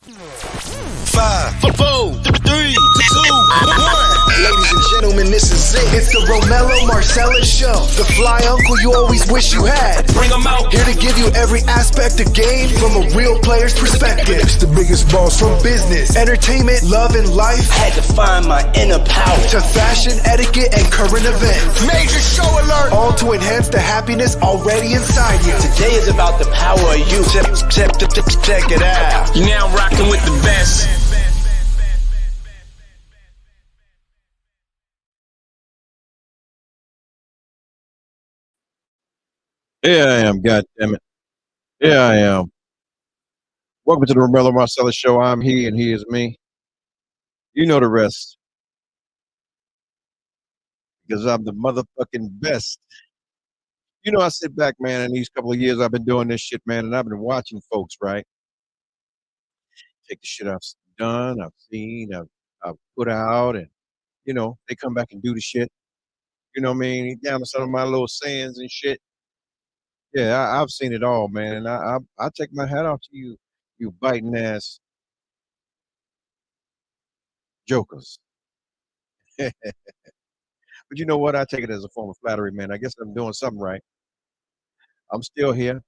5, 4, 3, 2, 1. Ladies and gentlemen, this is it. It's the Romello Marcellus Show. The fly uncle you always wish you had. Bring them out. Here to give you every aspect of game from a real player's perspective. It's the biggest boss from business, entertainment, love, and life. Had to find my inner power. To fashion, etiquette, and current events. Major show alert. All to enhance the happiness already inside you. Today is about the power of you. Check it out. You're now rocking with the best. Here I am, goddammit. Here I am. Welcome to the Romello Marcellus Show. I'm he and he is me. You know the rest. Because I'm the motherfucking best. You know, I sit back, man, in these couple of years I've been doing this shit, man, and I've been watching folks, right? Take the shit I've done, I've seen, I've put out, and, you know, they come back and do the shit. You know what I mean? Down to some of my little sayings and shit. Yeah, I've seen it all, man, and I take my hat off to you, you biting ass jokers. But you know what? I take it as a form of flattery, man. I guess I'm doing something right. I'm still here.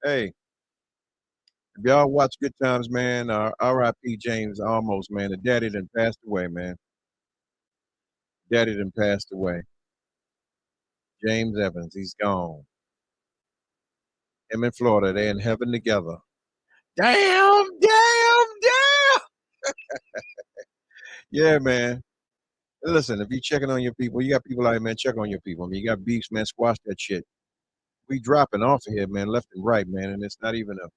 Hey, if y'all watch Good Times, man, R.I.P. James almost, man. The daddy done passed away, man. Daddy done passed away. James Evans, he's gone. Him in Florida, they in heaven together. Damn. Yeah, man. Listen, if you checking on your people, you got people out here, man, check on your people. I mean, you got beefs, man, squash that shit. We dropping off of here, man, left and right, man, and it's not even there's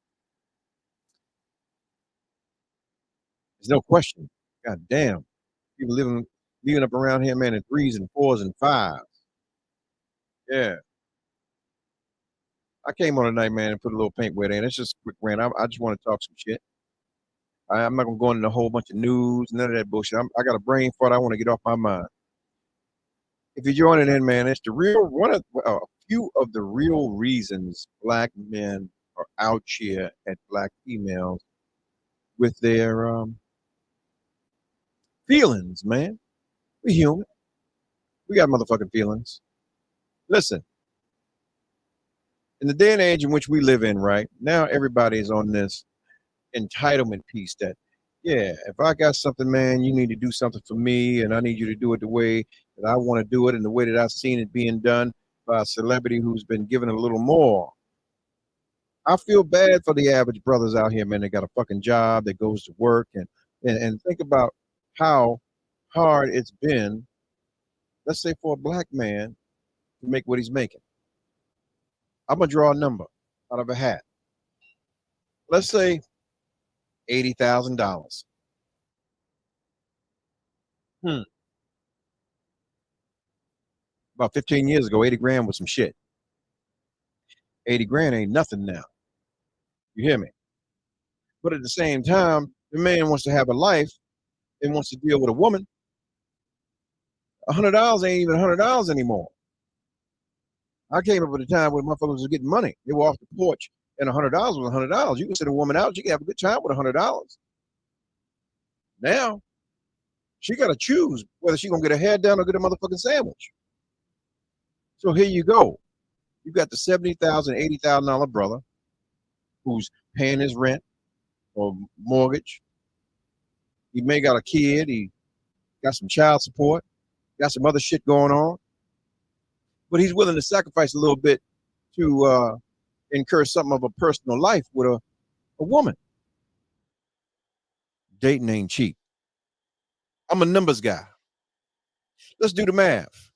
no question. God damn. People living up around here, man, in 3s and 4s and 5s. Yeah. I came on tonight, man, and put a little paint wet in. It's just a quick rant. I just want to talk some shit. I'm not gonna go into a whole bunch of news, none of that bullshit. I got a brain fart I want to get off my mind. If you're joining in, man, it's a few of the real reasons black men are out here at black females with their feelings, man. We human. We got motherfucking feelings. Listen, in the day and age in which we live in, right now, everybody is on this entitlement piece that, yeah, if I got something, man, you need to do something for me, and I need you to do it the way that I want to do it and the way that I've seen it being done by a celebrity who's been given a little more. I feel bad for the average brothers out here, man. They got a fucking job that goes to work, and think about how hard it's been, let's say, for a black man to make what he's making. I'm gonna draw a number out of a hat. Let's say $80,000. About 15 years ago, 80 grand was some shit. 80 grand ain't nothing now. You hear me? But at the same time, the man wants to have a life and wants to deal with a woman. $100 ain't even $100 anymore. I came up at a time when motherfuckers was getting money. They were off the porch, and $100 was $100. You can send a woman out, she can have a good time with $100. Now, she got to choose whether she's going to get her hair done or get a motherfucking sandwich. So here you go. You got the $70,000, $80,000 brother who's paying his rent or mortgage. He may got a kid. He got some child support, got some other shit going on. But he's willing to sacrifice a little bit to incur something of a personal life with a woman. Dating ain't cheap. I'm a numbers guy. Let's do the math.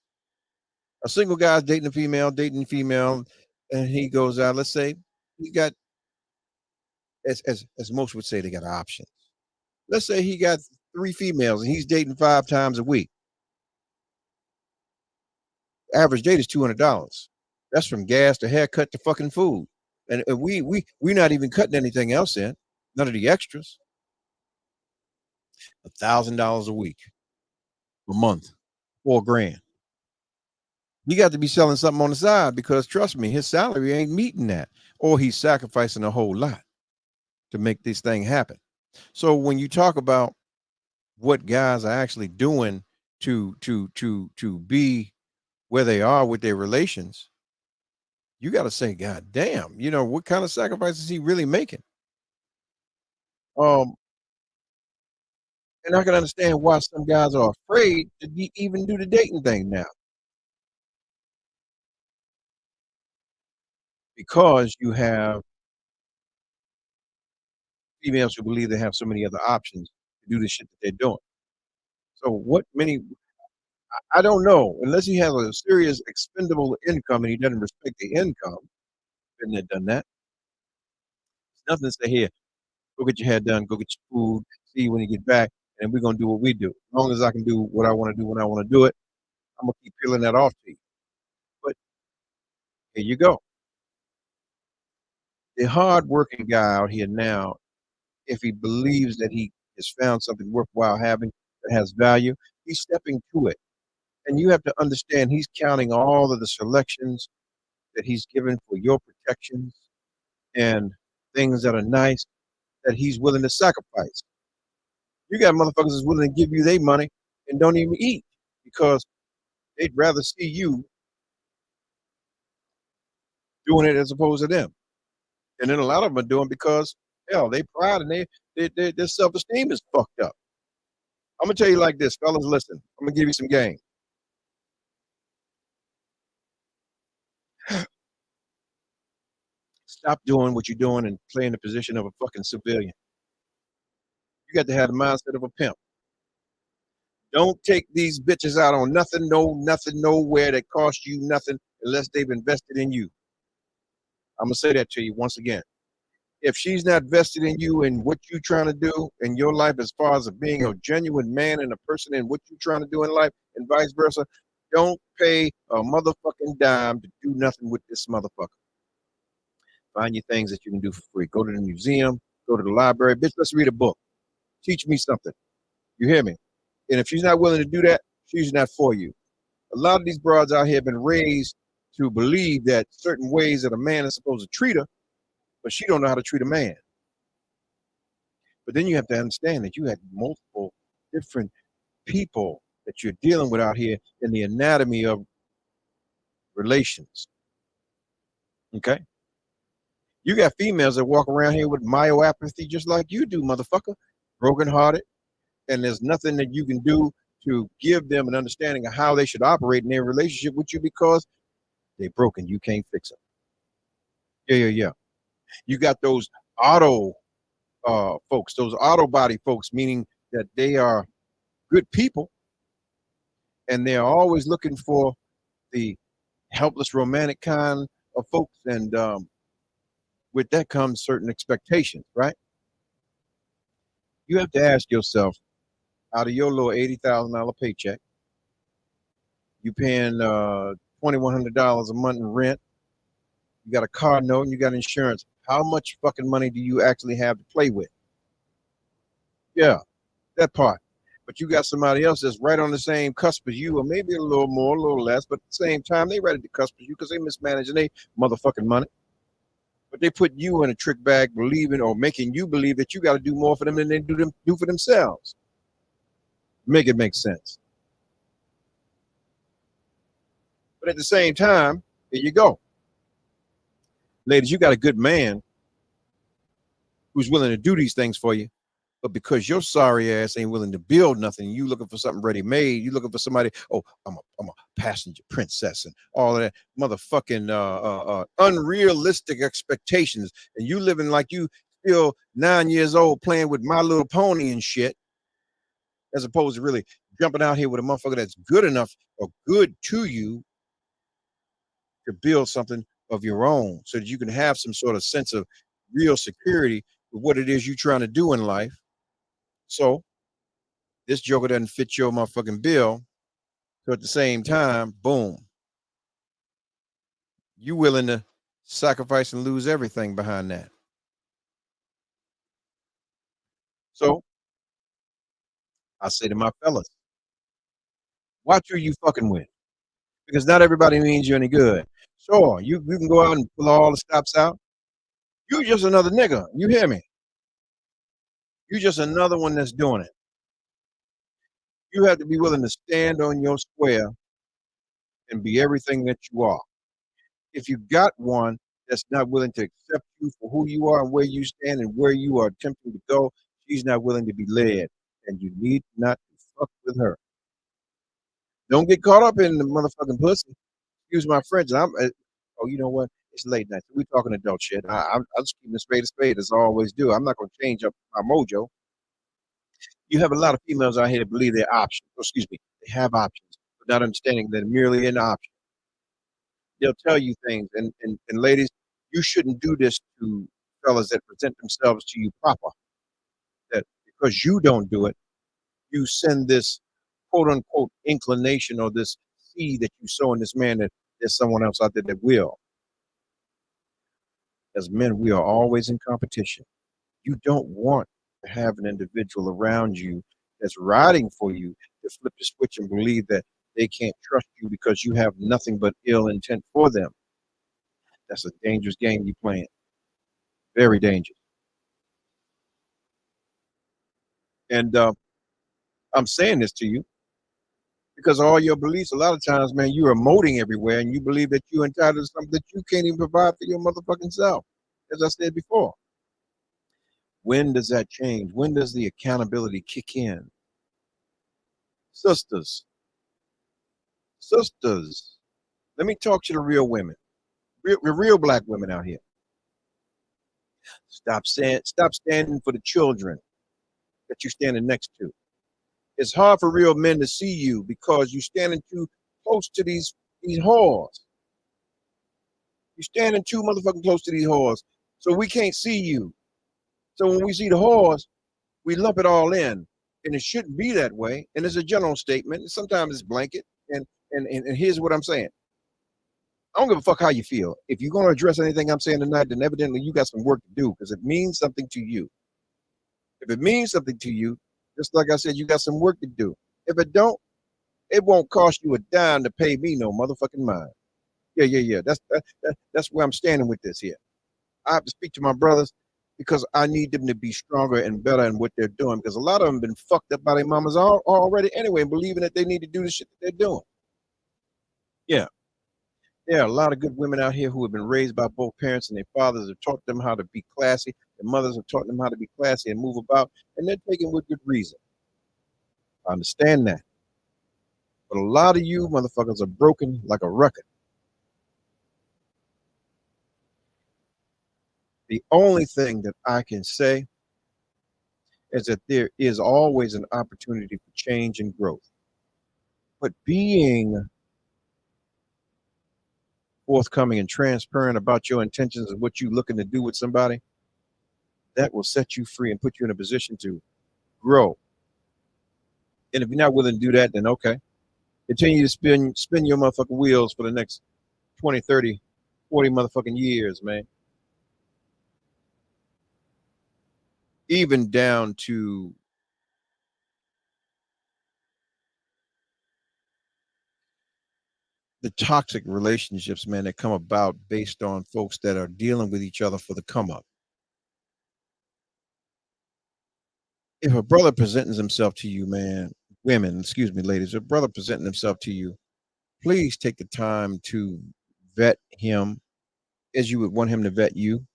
A single guy's dating a female, and he goes out. Let's say he got, as most would say, they got options. Let's say he got 3 females and he's dating 5 times a week. Average date is $200. That's from gas to haircut to fucking food, and we're not even cutting anything else in. None of the extras. $1,000 a week, a month, $4,000. You got to be selling something on the side because trust me, his salary ain't meeting that. or he's sacrificing a whole lot to make this thing happen. So when you talk about what guys are actually doing to be where they are with their relations, you got to say, God damn, what kind of sacrifice is he really making? Um, and I can understand why some guys are afraid to even do the dating thing now, because you have females who believe they have so many other options to do the shit that they're doing. So what many I don't know, unless he has a serious expendable income and he doesn't respect the income, been there, done that. There's nothing to say here. Go get your hair done, go get your food, see you when you get back, and we're gonna do what we do. As long as I can do what I want to do when I want to do it, I'm gonna keep peeling that off to you. But here you go. The hard-working guy out here now, if he believes that he has found something worthwhile having that has value, he's stepping to it. And you have to understand he's counting all of the selections that he's given for your protections and things that are nice that he's willing to sacrifice. You got motherfuckers that's willing to give you their money and don't even eat because they'd rather see you doing it as opposed to them. And then a lot of them are doing because hell, they pride and their self-esteem is fucked up. I'm gonna tell you like this, fellas. Listen, I'm gonna give you some game. Stop doing what you're doing and play in the position of a fucking civilian. You got to have the mindset of a pimp. Don't take these bitches out on nothing, nowhere that costs you nothing unless they've invested in you. I'm gonna say that to you once again. If she's not vested in you and what you're trying to do in your life, as far as being a genuine man and a person in what you're trying to do in life, and vice versa, don't pay a motherfucking dime to do nothing with this motherfucker. Find your things that you can do for free. Go to the museum, go to the library. Bitch, let's read a book. Teach me something. You hear me? And if she's not willing to do that, she's not for you. A lot of these broads out here have been raised to believe that certain ways that a man is supposed to treat her, but she don't know how to treat a man. But then you have to understand that you have multiple different people that you're dealing with out here in the anatomy of relations. Okay? You got females that walk around here with myopathy just like you do, motherfucker. Brokenhearted. And there's nothing that you can do to give them an understanding of how they should operate in their relationship with you because they're broken. You can't fix them. Yeah. You got those auto folks, those auto body folks, meaning that they are good people and they're always looking for the helpless romantic kind of folks. And with that comes certain expectations, right? You have to ask yourself, out of your little $80,000 paycheck, you paying $2,100 a month in rent, you got a car note, and you got insurance. How much fucking money do you actually have to play with? Yeah, that part. But you got somebody else that's right on the same cusp as you, or maybe a little more, a little less, but at the same time, they right at the cusp as you because they mismanaging their motherfucking money. But they put you in a trick bag, believing or making you believe that you got to do more for them than they do for themselves. Make it make sense. But at the same time, here you go. Ladies, you got a good man who's willing to do these things for you, but because your sorry ass ain't willing to build nothing, you looking for something ready made, you looking for somebody, oh, I'm a passenger princess and all of that motherfucking unrealistic expectations, and you living like you still 9 years old playing with My Little Pony and shit, as opposed to really jumping out here with a motherfucker that's good enough or good to you to build something of your own so that you can have some sort of sense of real security with what it is you're trying to do in life. So this joker doesn't fit your motherfucking bill. So at the same time, boom, you willing to sacrifice and lose everything behind that. So I say to my fellas, watch who you fucking with, because not everybody means you any good. Sure, you can go out and pull all the stops out, You just another nigga. You hear me? You just another one that's doing it. You have to be willing to stand on your square and be everything that you are. If you got one that's not willing to accept you for who you are and where you stand and where you are attempting to go, she's not willing to be led. And you need not to fuck with her. Don't get caught up in the motherfucking pussy. Excuse my French. Oh, you know what? It's late night. We're talking adult shit. I'm just keeping a spade as I always do. I'm not going to change up my mojo. You have a lot of females out here that believe they're options. Oh, excuse me, they have options, but not understanding they're merely an option. They'll tell you things, and ladies, you shouldn't do this to fellas that present themselves to you proper. That because you don't do it, you send this quote unquote inclination or this seed that you sow in this man that there's someone else out there that will. As men, we are always in competition. You don't want to have an individual around you that's riding for you to flip the switch and believe that they can't trust you because you have nothing but ill intent for them. That's a dangerous game you're playing. Very dangerous. And I'm saying this to you because all your beliefs, a lot of times, man, you are emoting everywhere and you believe that you're entitled to something that you can't even provide for your motherfucking self. As I said before. When does that change? When does the accountability kick in? Sisters, let me talk to the real women, real black women out here. Stop standing for the children that you're standing next to. It's hard for real men to see you because you're standing too close to these whores. You're standing too motherfucking close to these whores, so we can't see you. So when we see the whores, we lump it all in, and it shouldn't be that way. And it's a general statement. Sometimes it's blanket. And here's what I'm saying. I don't give a fuck how you feel. If you're going to address anything I'm saying tonight, then evidently you got some work to do because it means something to you. If it means something to you, just like I said, you got some work to do. If it don't, it won't cost you a dime to pay me no motherfucking mind. Yeah. That's where I'm standing with this here. I have to speak to my brothers because I need them to be stronger and better in what they're doing because a lot of them have been fucked up by their mamas already anyway, believing that they need to do the shit that they're doing. Yeah. There are a lot of good women out here who have been raised by both parents and their fathers have taught them how to be classy. Their mothers have taught them how to be classy and move about, and they're taken with good reason. I understand that. But a lot of you motherfuckers are broken like a record. The only thing that I can say is that there is always an opportunity for change and growth. But being forthcoming and transparent about your intentions and what you're looking to do with somebody, that will set you free and put you in a position to grow. And if you're not willing to do that, then okay. Continue to spin your motherfucking wheels for the next 20, 30, 40 motherfucking years, man. Even down to the toxic relationships, man, that come about based on folks that are dealing with each other for the come up. If a brother presenting himself to you, man, women, excuse me, ladies, if a brother presenting himself to you, please take the time to vet him as you would want him to vet you.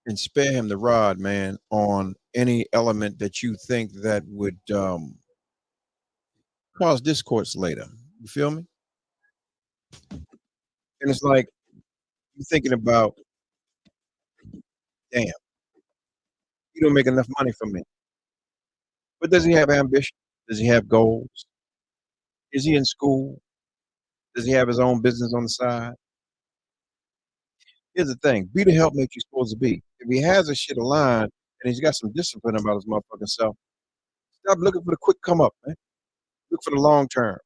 And spare him the rod, man, on any element that you think that would cause discourse later. You feel me? And it's like you're thinking about, damn, you don't make enough money from me. But does he have ambition? Does he have goals? Is he in school? Does he have his own business on the side? Here's the thing. Be the helpmate you're supposed to be. If he has his shit aligned and he's got some discipline about his motherfucking self, stop looking for the quick come up, man. Look for the long term.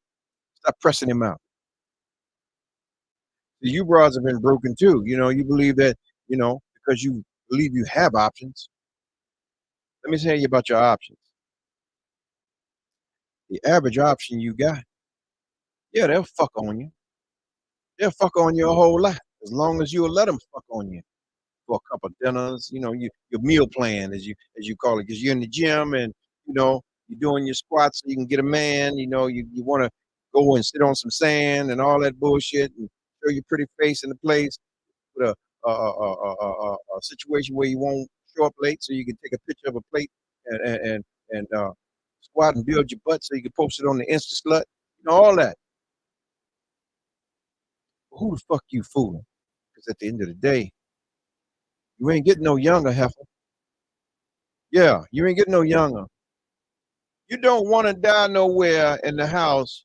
Stop pressing him out. You broads have been broken too. You know, you believe that, you know, because you believe you have options. Let me tell you about your options. The average option you got, yeah, they'll fuck on you. They'll fuck on you a whole lot as long as you'll let them fuck on you. for a couple of dinners. You know, your meal plan as you call it, because you're in the gym and you're doing your squats so you can get a man. You want to go and sit on some sand and all that bullshit and show your pretty face in the place with a situation where you won't show up late, so you can take a picture of a plate and squat and build your butt so you can post it on the Insta slut. All that. Who the fuck you fooling? Because at the end of the day, you ain't getting no younger, heifer. Yeah, you ain't getting no younger. You don't want to die nowhere in the house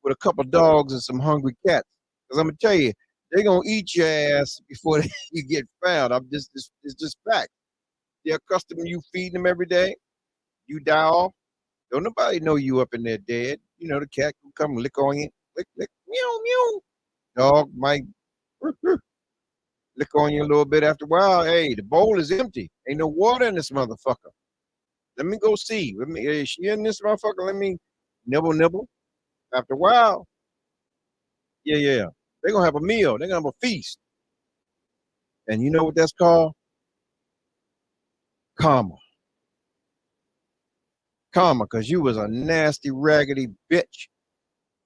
with a couple dogs and some hungry cats. Because I'm going to tell you, they're going to eat your ass before you get found. It's just fact. They're accustomed to you feeding them every day. You die off. Don't nobody know you up in there dead. The cat will come lick on you. Lick, lick, meow, meow. Dog might lick on you a little bit after a while. Hey, the bowl is empty. Ain't no water in this motherfucker. Let me go see. Is she in this motherfucker? Let me nibble. After a while, yeah. They're going to have a meal. They're going to have a feast. And you know what that's called? Karma. Karma, because you was a nasty, raggedy bitch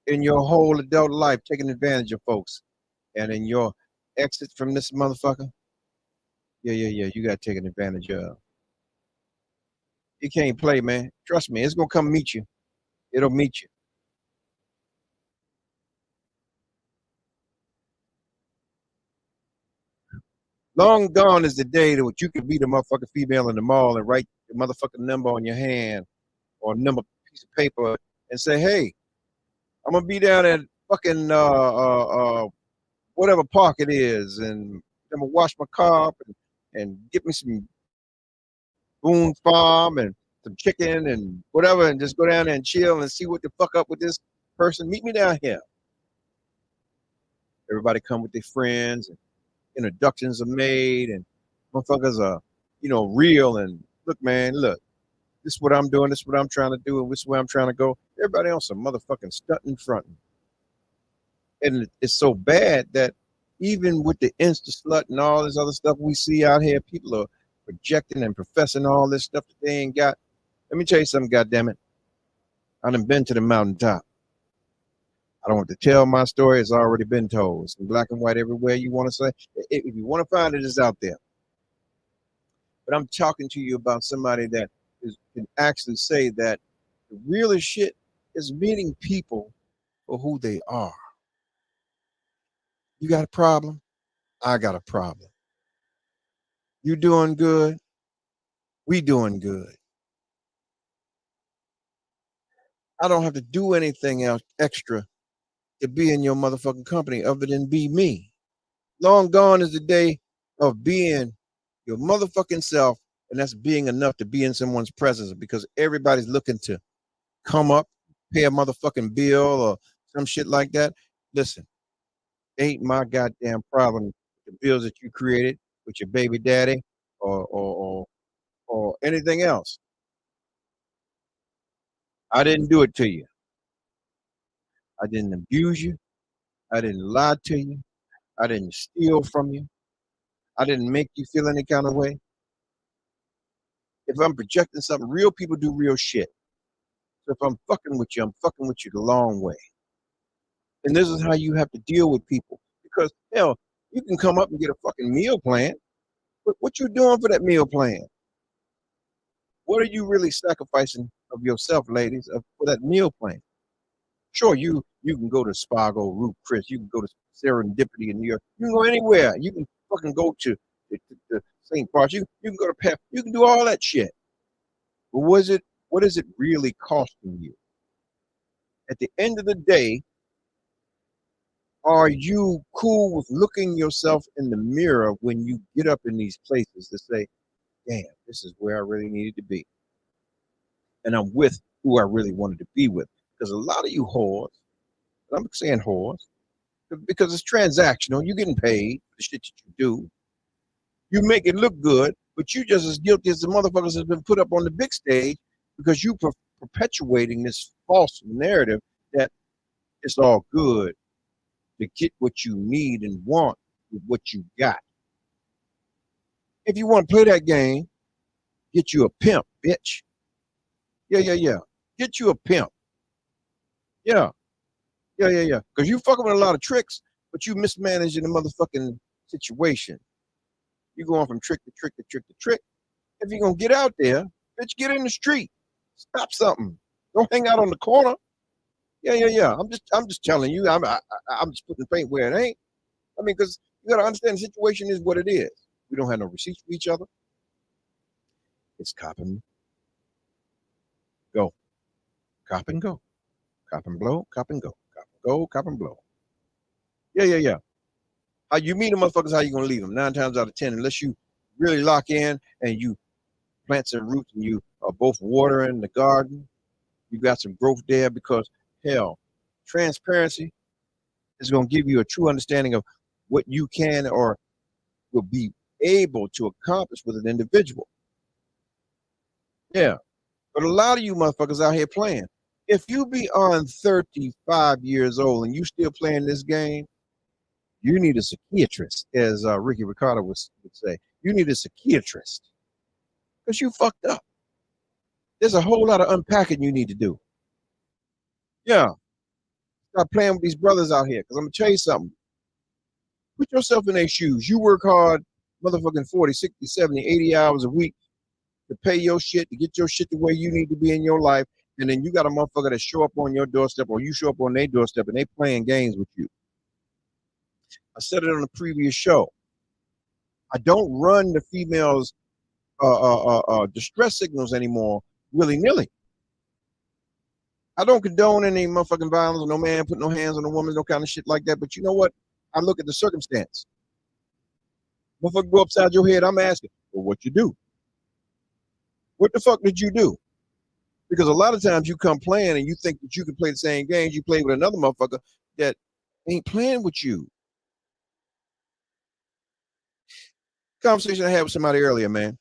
in your whole adult life, taking advantage of folks. And in your exit from this motherfucker, yeah, you got taken advantage of. You can't play, man. Trust me, it's going to come meet you. It'll meet you. Long gone is the day that you could be the motherfucking female in the mall and write the motherfucking number on your hand or a number piece of paper and say, hey, I'm going to be down at fucking whatever park it is, and I'm going to wash my car up and get me some Boone Farm and some chicken and whatever, and just go down there and chill and see what the fuck up with this person. Meet me down here. Everybody come with their friends and introductions are made and motherfuckers are, real. And look, man, this is what I'm doing. This is what I'm trying to do. And this is where I'm trying to go. Everybody on some motherfucking stunting fronting. And it's so bad that even with the Insta slut and all this other stuff we see out here, people are projecting and professing all this stuff that they ain't got. Let me tell you something, goddammit. I done been to the mountaintop. I don't want to tell my story. It's already been told. It's in black and white everywhere you want to say. If you want to find it, it's out there. But I'm talking to you about somebody that can actually say that the realest shit is meeting people for who they are. You got a problem? I got a problem. You doing good? We doing good. I don't have to do anything else extra to be in your motherfucking company other than be me. Long gone is the day of being your motherfucking self, and that's being enough to be in someone's presence, because everybody's looking to come up, pay a motherfucking bill or some shit like that. Listen, ain't my goddamn problem the bills that you created with your baby daddy or anything else. I didn't do it to you. I didn't abuse you. I didn't lie to you. I didn't steal from you. I didn't make you feel any kind of way. If I'm projecting something, real people do real shit. So if I'm fucking with you, I'm fucking with you the long way. And this is how you have to deal with people. Because, hell, you can come up and get a fucking meal plan, but what you doing for that meal plan? What are you really sacrificing of yourself, ladies, for that meal plan? Sure, you can go to Spago, Ruth Chris. You can go to Serendipity in New York. You can go anywhere. You can fucking go to St. Bart's. You can go to Pep. You can do all that shit. But what is it really costing you? At the end of the day, are you cool with looking yourself in the mirror when you get up in these places to say, damn, this is where I really needed to be? And I'm with who I really wanted to be with. Because a lot of you whores, I'm saying whores, because it's transactional. You're getting paid for the shit that you do. You make it look good, but you just as guilty as the motherfuckers has been put up on the big stage, because you perpetuating this false narrative that it's all good to get what you need and want with what you got. If you want to play that game, get you a pimp, bitch. Yeah. Get you a pimp. Yeah. Because you fucking with a lot of tricks, but you mismanaging the motherfucking situation. You going from trick to trick to trick to trick. If you're gonna get out there, bitch, get in the street. Stop something. Don't hang out on the corner. Yeah. I'm just telling you. I'm just putting paint where it ain't. I mean, because you gotta understand the situation is what it is. We don't have no receipts for each other. It's cop and go. Cop and go. Cop and blow, cop and go. Cop and go, cop and blow. Yeah. How you meet the motherfuckers, how you gonna leave them? 9 times out of 10, unless you really lock in and you plant some roots and you are both watering the garden, you got some growth there because hell, transparency is gonna give you a true understanding of what you can or will be able to accomplish with an individual. Yeah. But a lot of you motherfuckers out here playing. If you be on 35 years old and you still playing this game, you need a psychiatrist, as Ricky Ricardo would say. You need a psychiatrist because you fucked up. There's a whole lot of unpacking you need to do. Yeah. Stop playing with these brothers out here because I'm going to tell you something. Put yourself in their shoes. You work hard, motherfucking 40, 60, 70, 80 hours a week to pay your shit, to get your shit the way you need to be in your life. And then you got a motherfucker that show up on your doorstep or you show up on their doorstep and they playing games with you. I said it on the previous show. I don't run the females' distress signals anymore willy-nilly. I don't condone any motherfucking violence or no man put no hands on a woman, no kind of shit like that. But you know what? I look at the circumstance. Motherfucker go upside your head, I'm asking, well, what you do? What the fuck did you do? Because a lot of times you come playing and you think that you can play the same games you play with another motherfucker that ain't playing with you. Conversation I had with somebody earlier, man.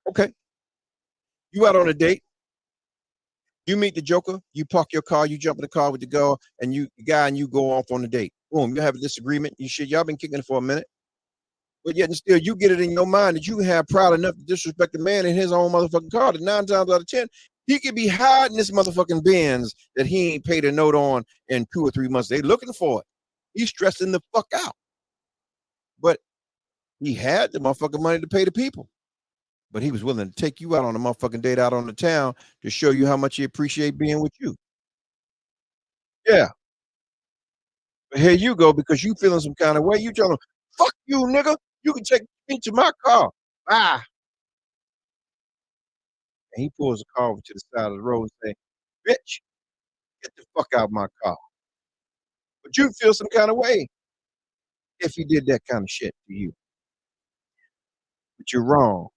Okay. You out on a date. You meet the joker. You park your car. You jump in the car with the girl and you go off on the date. Boom. You have a disagreement. Y'all been kicking it for a minute. But yet and still, you get it in your mind that you have proud enough to disrespect the man in his own motherfucking car. That 9 times out of 10, he could be hiding this motherfucking Benz that he ain't paid a note on in 2 or 3 months. They looking for it. He's stressing the fuck out. But he had the motherfucking money to pay the people. But he was willing to take you out on a motherfucking date out on the town to show you how much he appreciate being with you. Yeah. But here you go, because you feeling some kind of way. You tell him, fuck you, nigga. You can take me to my car. Bye. And he pulls the car over to the side of the road and say, bitch, get the fuck out of my car. But you feel some kind of way if he did that kind of shit to you. But you're wrong.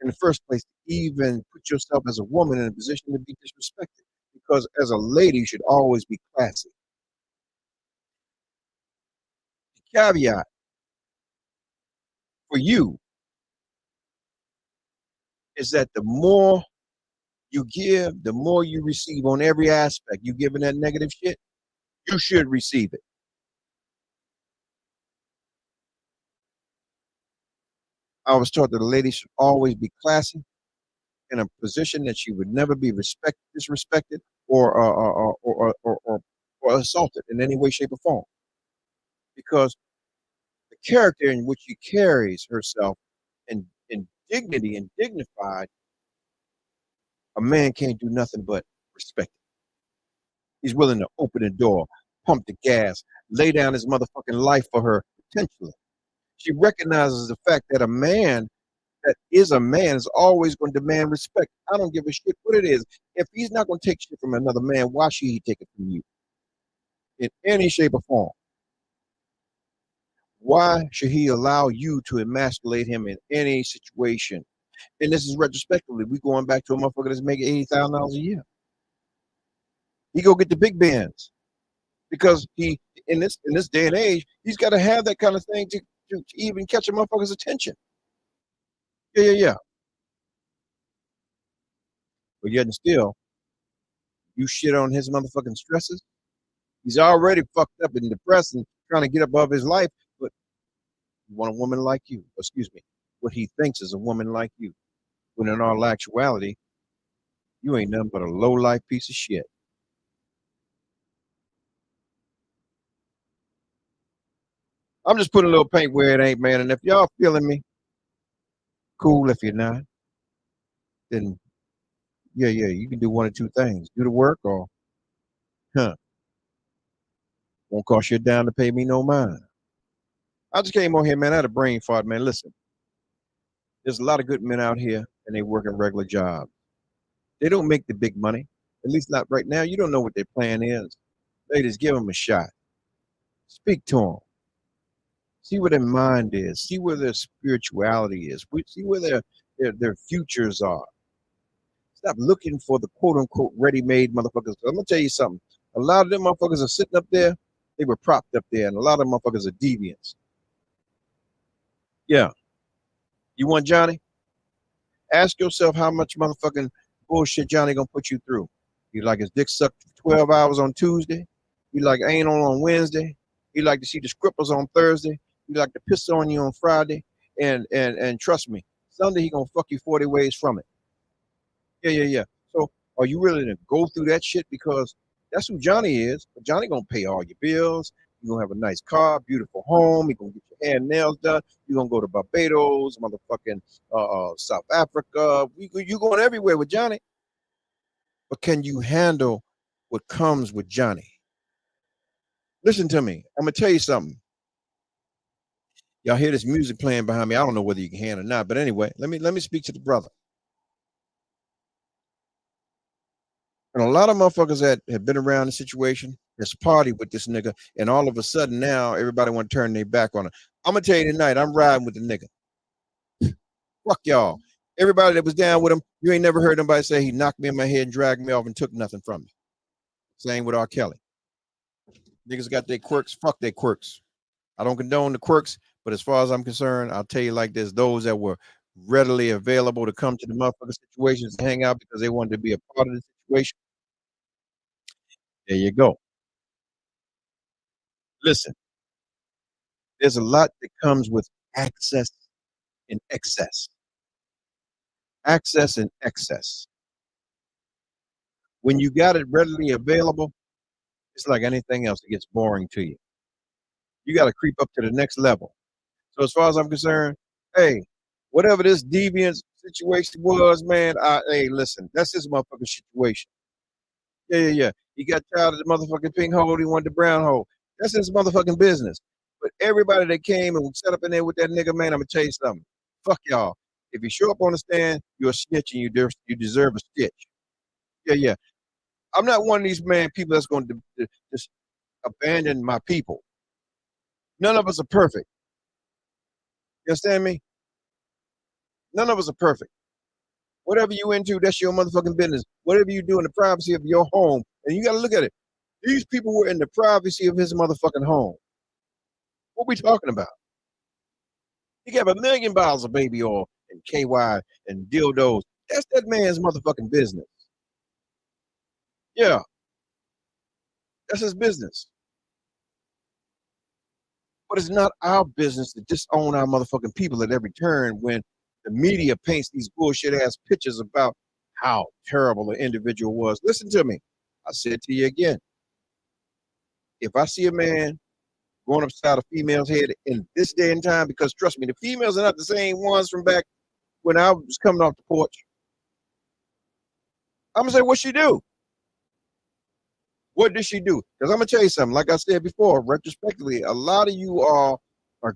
In the first place, to even put yourself as a woman in a position to be disrespected. Because as a lady, you should always be classy. The caveat for you is that the more you give, the more you receive on every aspect. You giving that negative shit, you should receive it. I was taught that a lady should always be classy in a position that she would never be disrespected or assaulted in any way, shape, or form. Because the character in which she carries herself in dignity and dignified, a man can't do nothing but respect it. He's willing to open the door, pump the gas, lay down his motherfucking life for her potentially. She recognizes the fact that a man that is a man is always going to demand respect. I don't give a shit what it is. If he's not going to take shit from another man, why should he take it from you? In any shape or form. Why should he allow you to emasculate him in any situation? And this is retrospectively. We going back to a motherfucker that's making $80,000 a year. He go get the big bands because he in this day and age, he's got to have that kind of thing to even catch a motherfucker's attention. Yeah. But yet and still, you shit on his motherfucking stresses. He's already fucked up and depressed and trying to get above his life. But You want a woman like you. Excuse me. What he thinks is a woman like you. When in all actuality, you ain't nothing but a low-life piece of shit. I'm just putting a little paint where it ain't, man. And if y'all feeling me, cool. If you're not, then yeah, you can do one or two things. Do the work or, won't cost you a dime to pay me no mind. I just came on here, man. I had a brain fart, man. Listen, there's a lot of good men out here and they working regular jobs. They don't make the big money, at least not right now. You don't know what their plan is. Ladies, give them a shot. Speak to them. See where their mind is. See where their spirituality is. See where their futures are. Stop looking for the quote unquote ready-made motherfuckers. I'm gonna tell you something. A lot of them motherfuckers are sitting up there. They were propped up there, and a lot of them motherfuckers are deviants. Yeah. You want Johnny? Ask yourself how much motherfucking bullshit Johnny gonna put you through. You like his dick sucked 12 hours on Tuesday. You like anal on Wednesday. You like to see the scripples on Thursday. You like to piss on you on Friday. And trust me, Sunday he gonna fuck you 40 ways from it. Yeah. So are you really gonna go through that shit? Because that's who Johnny is. But Johnny gonna pay all your bills. You're gonna have a nice car, beautiful home. You're gonna get your hair and nails done. You're gonna go to Barbados, motherfucking South Africa. You going everywhere with Johnny. But can you handle what comes with Johnny? Listen to me. I'm gonna tell you something. Y'all hear this music playing behind me. I don't know whether you can hear it or not, but anyway, let me speak to the brother. And a lot of motherfuckers that have been around the situation has partied with this nigga, and all of a sudden now everybody want to turn their back on him. I'm gonna tell you tonight, I'm riding with the nigga. Fuck y'all. Everybody that was down with him, you ain't never heard nobody say he knocked me in my head and dragged me off and took nothing from me. Same with R. Kelly. Niggas got their quirks. Fuck their quirks. I don't condone the quirks, but as far as I'm concerned, I'll tell you like this: those that were readily available to come to the motherfucking situations to hang out because they wanted to be a part of the situation. There you go. Listen, there's a lot that comes with access and excess. Access and excess. When you got it readily available, it's like anything else, it gets boring to you. You got to creep up to the next level. So as far as I'm concerned, hey, whatever this deviant situation was, man, hey, listen, that's his motherfucking situation. Yeah. He got tired of the motherfucking pink hole. He wanted the brown hole. That's his motherfucking business. But everybody that came and set up in there with that nigga, man, I'm going to tell you something. Fuck y'all. If you show up on the stand, you're a snitch and you deserve a stitch. Yeah. I'm not one of these, man, people that's going to just abandon my people. None of us are perfect. You understand me? None of us are perfect. Whatever you into, that's your motherfucking business. Whatever you do in the privacy of your home, and you got to look at it. These people were in the privacy of his motherfucking home. What we talking about? He got 1 million bottles of baby oil and KY and dildos. That's that man's motherfucking business. Yeah. That's his business. But it's not our business to disown our motherfucking people at every turn when the media paints these bullshit ass pictures about how terrible the individual was. Listen to me. I said to you again. If I see a man going upside a female's head in this day and time, because trust me, the females are not the same ones from back when I was coming off the porch. I'm gonna say, what'd she do? What did she do? Because I'm gonna tell you something. Like I said before, retrospectively, a lot of you are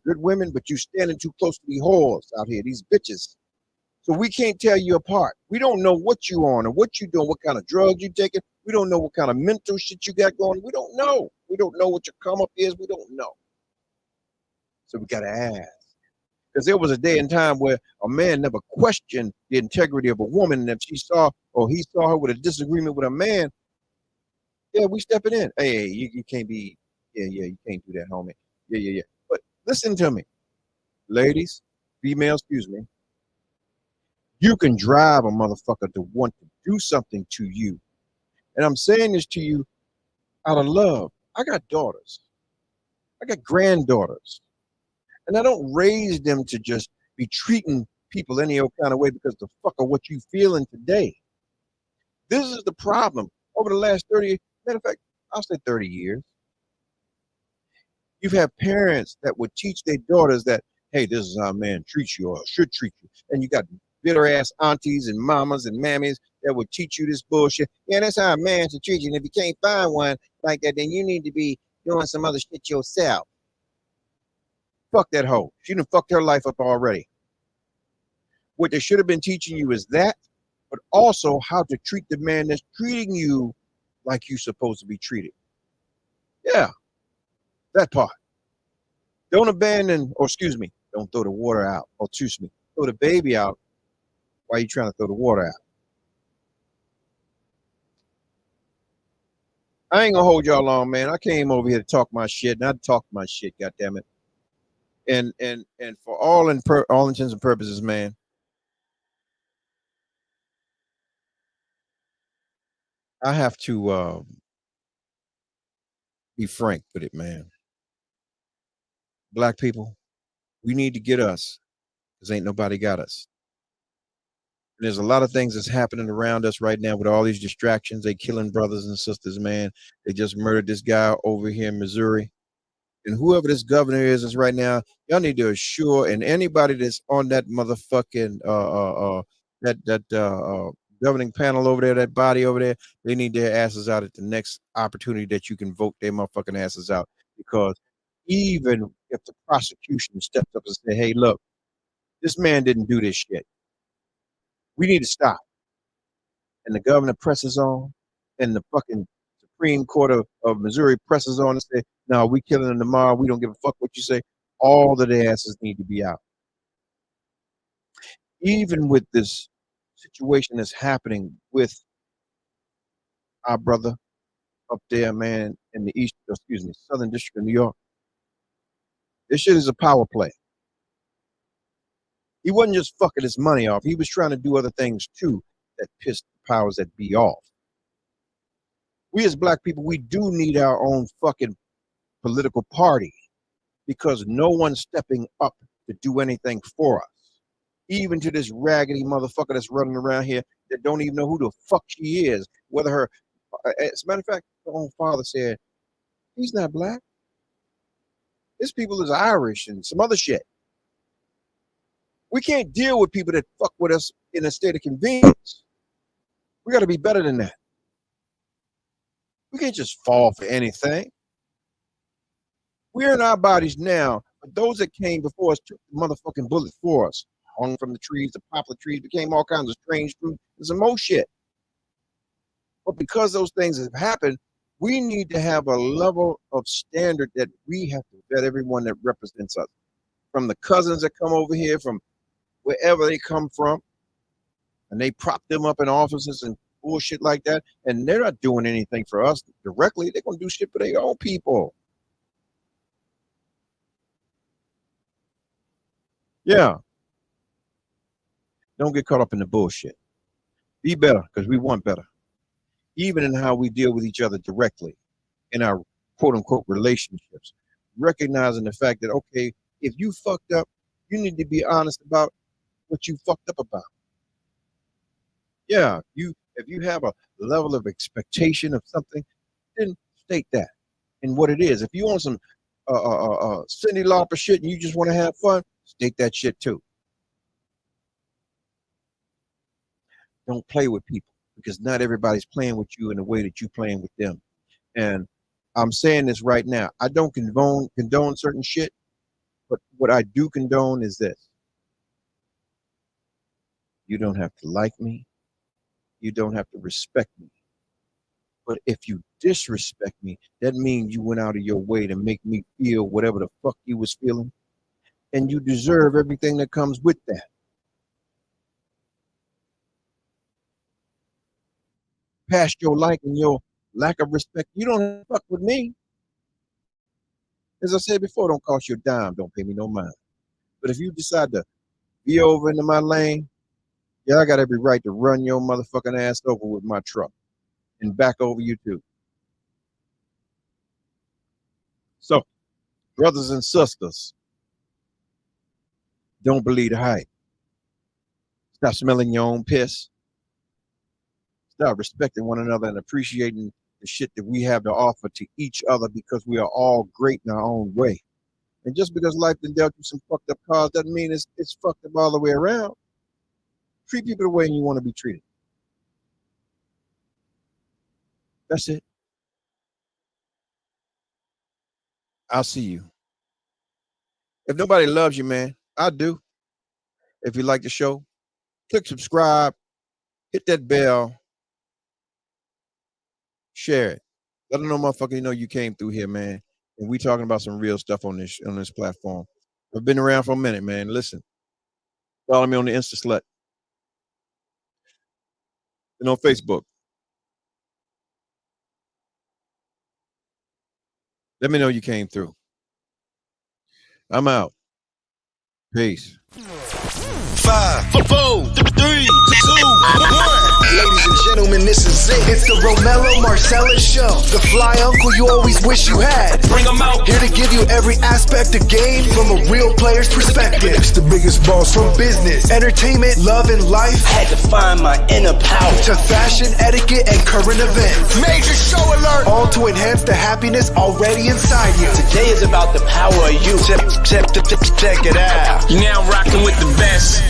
good women, but you standing too close to these whores out here, these bitches. So we can't tell you apart. We don't know what you on or what you doing, what kind of drugs you taking. We don't know what kind of mental shit you got going. We don't know. We don't know what your come up is. We don't know. So we gotta ask. Because there was a day and time where a man never questioned the integrity of a woman, and if she saw or he saw her with a disagreement with a man, yeah, we stepping in. Hey, you can't be, you can't do that, homie. Yeah. But listen to me, ladies, females, excuse me. You can drive a motherfucker to want to do something to you. And I'm saying this to you out of love. I got daughters. I got granddaughters. And I don't raise them to just be treating people any old kind of way because the fuck of what you feeling today. This is the problem. Over the last 30, matter of fact, I'll say 30 years, you've had parents that would teach their daughters that, hey, this is how a man treats you or should treat you. And you got bitter ass aunties and mamas and mammies that would teach you this bullshit. Yeah, that's how a man should treat you. And if you can't find one like that, then you need to be doing some other shit yourself. Fuck that hoe. She done fucked her life up already. What they should have been teaching you is that, but also how to treat the man that's treating you like you're supposed to be treated. Yeah, that part. Don't abandon, or excuse me, don't throw the water out, or excuse me, throw the baby out while you're trying to throw the water out. I ain't gonna hold y'all long, man. I came over here to talk my shit, and I talk my shit, goddammit. And for all intents and purposes, man, I have to be frank with it, man. Black people, we need to get us, because ain't nobody got us. And there's a lot of things that's happening around us right now with all these distractions. They killing brothers and sisters, man. They just murdered this guy over here in Missouri. And whoever this governor is right now, y'all need to assure, and anybody that's on that motherfucking governing panel over there, that body over there, they need their asses out at the next opportunity that you can vote their motherfucking asses out. Because even if the prosecution steps up and say, hey, look, this man didn't do this shit, we need to stop. And the governor presses on, and the fucking Supreme Court of Missouri presses on and say, no, we killing them tomorrow. We don't give a fuck what you say. All of their asses need to be out. Even with this situation that's happening with our brother up there, man, in the Southern District of New York, this shit is a power play. He wasn't just fucking his money off. He was trying to do other things too that pissed the powers that be off. We as black people, we do need our own fucking political party because no one's stepping up to do anything for us. Even to this raggedy motherfucker that's running around here that don't even know who the fuck she is. Whether her, as a matter of fact, her own father said, he's not black. His people is Irish and some other shit. We can't deal with people that fuck with us in a state of convenience. We got to be better than that. We can't just fall for anything. We're in our bodies now, but those that came before us took the motherfucking bullet for us. Hung from the trees, the poplar trees, became all kinds of strange fruit and some more shit. But because those things have happened, we need to have a level of standard that we have to vet everyone that represents us. From the cousins that come over here, from wherever they come from, and they prop them up in offices and bullshit like that, and they're not doing anything for us directly. They're going to do shit for their own people. Yeah. Don't get caught up in the bullshit. Be better, because we want better. Even in how we deal with each other directly in our quote-unquote relationships. Recognizing the fact that, okay, if you fucked up, you need to be honest about what you fucked up about. Yeah, if you have a level of expectation of something, then state that and what it is. If you want some Cyndi Lauper shit and you just want to have fun, state that shit too. Don't play with people because not everybody's playing with you in the way that you're playing with them. And I'm saying this right now. I don't condone certain shit, but what I do condone is this. You don't have to like me. You don't have to respect me. But if you disrespect me, that means you went out of your way to make me feel whatever the fuck you was feeling. And you deserve everything that comes with that. Past your like and your lack of respect, you don't fuck with me. As I said before, don't cost you a dime, don't pay me no mind. But if you decide to be over into my lane, yeah, I got every right to run your motherfucking ass over with my truck and back over you too. So, brothers and sisters, Don't believe the hype. Stop smelling your own piss. Start respecting one another and appreciating the shit that we have to offer to each other, because we are all great in our own way. And just because life done dealt you some fucked up cards doesn't mean it's fucked up all the way around. Treat people the way you want to be treated. That's it. I'll see you. If nobody loves you, man, I do. If you like the show, click subscribe, hit that bell, share it. Let them know, motherfucker, you know you came through here, man. And we talking about some real stuff on this platform. I've been around for a minute, man. Listen, follow me on the Insta Slut and on Facebook. Let me know you came through. I'm out. Peace. 5, 4, 3, 2, 1. Ladies and gentlemen, this is it. It's the Romello Marcellus Show. The fly uncle you always wish you had. Bring them out. Here to give you every aspect of game from a real player's perspective. It's the biggest boss from business, entertainment, love, and life. Had to find my inner power. To fashion, etiquette, and current events. Major show alert. All to enhance the happiness already inside you. Today is about the power of you. Check it out. You're now rocking with the best.